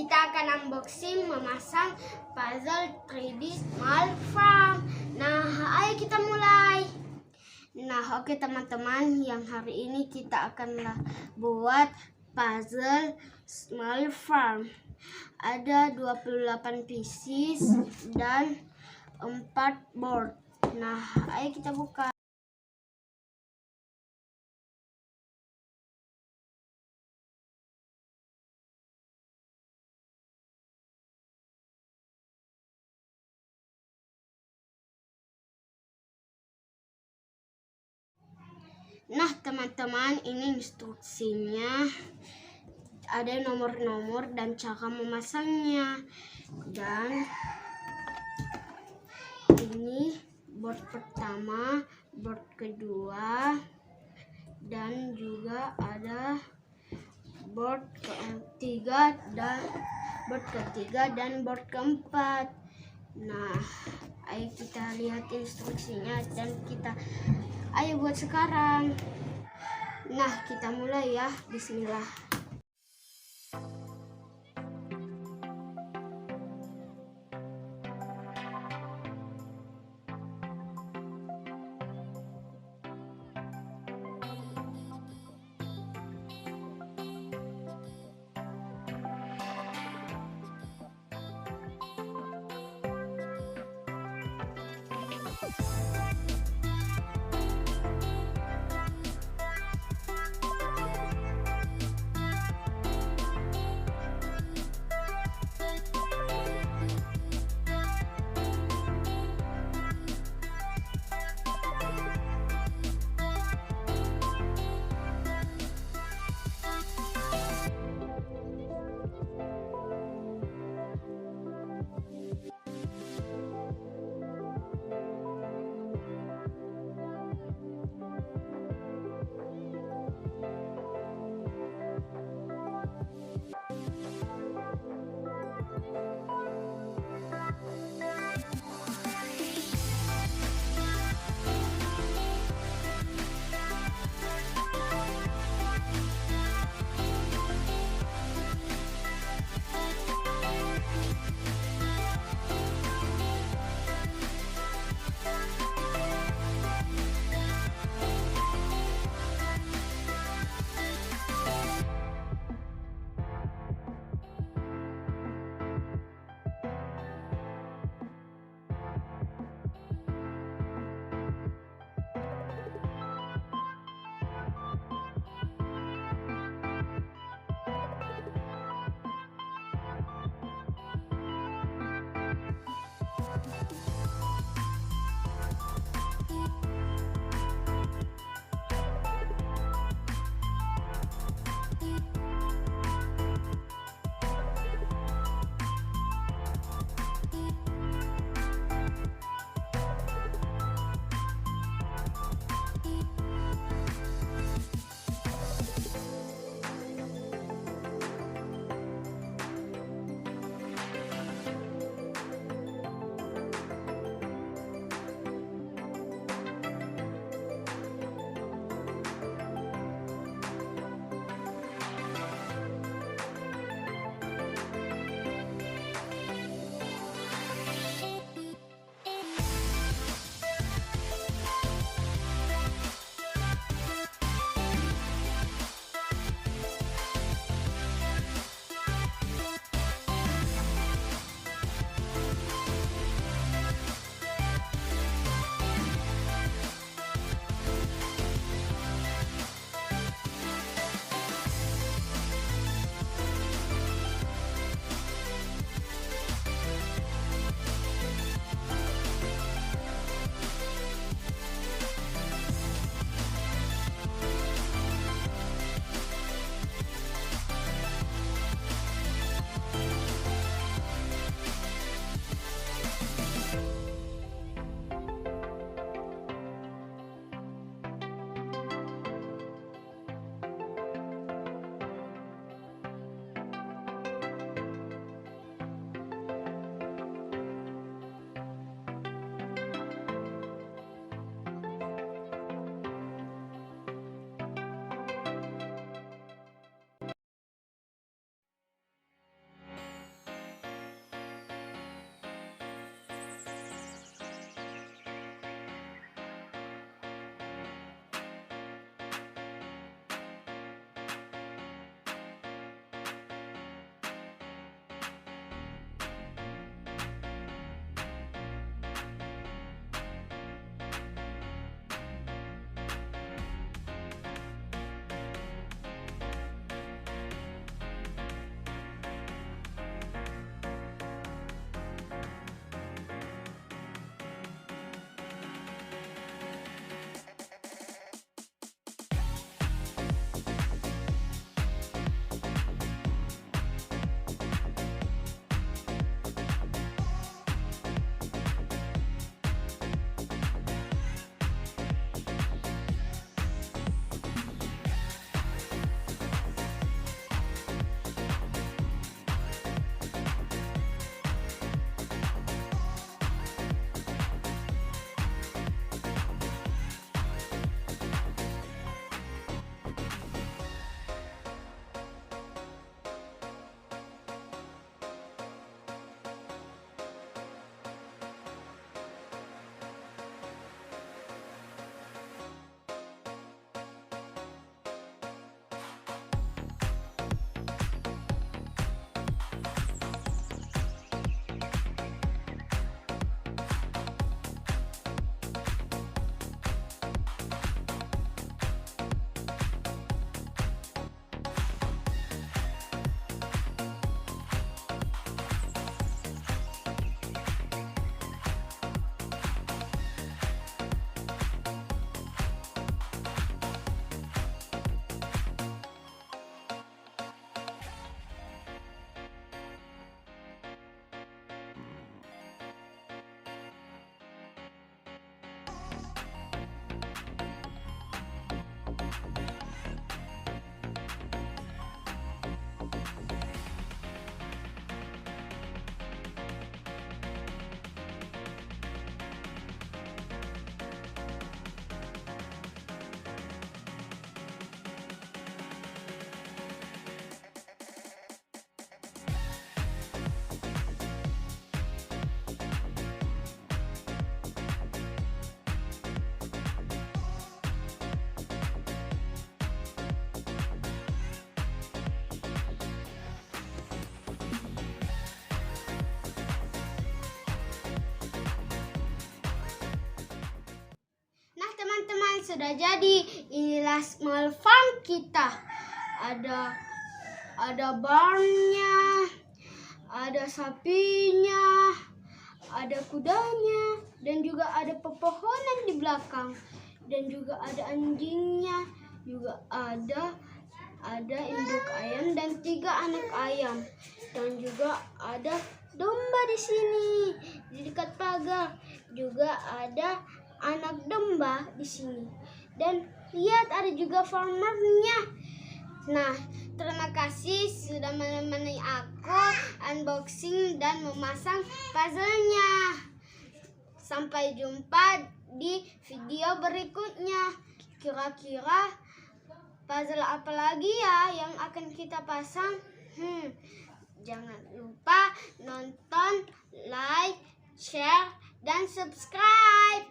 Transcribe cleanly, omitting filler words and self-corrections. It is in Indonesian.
kita akan unboxing memasang puzzle 3D Small Farm. Nah, ayo kita mulai. Nah, oke teman-teman, yang hari ini kita akan buat puzzle Small Farm. Ada 28 pieces dan 4 board. Nah, ayo kita buka. Nah teman-teman, ini instruksinya, ada nomor-nomor dan cara memasangnya. Dan ini board pertama, board kedua, dan juga ada board ketiga dan board keempat. Nah, ayo kita lihat instruksinya dan ayo buat sekarang. Nah, kita mulai ya. Bismillah. sudah jadi. Inilah small farm kita. Ada barnnya, ada sapinya, ada kudanya, dan juga ada pepohonan di belakang, dan juga ada anjingnya, juga ada induk ayam dan 3 anak ayam, dan juga ada domba di sini di dekat pagar, juga ada anak domba di sini, dan lihat ada juga farmernya. Nah, terima kasih sudah menemani aku unboxing dan memasang puzzle-nya. Sampai jumpa di video berikutnya. Kira-kira puzzle apa lagi ya yang akan kita pasang? Jangan lupa nonton, like, share, dan subscribe.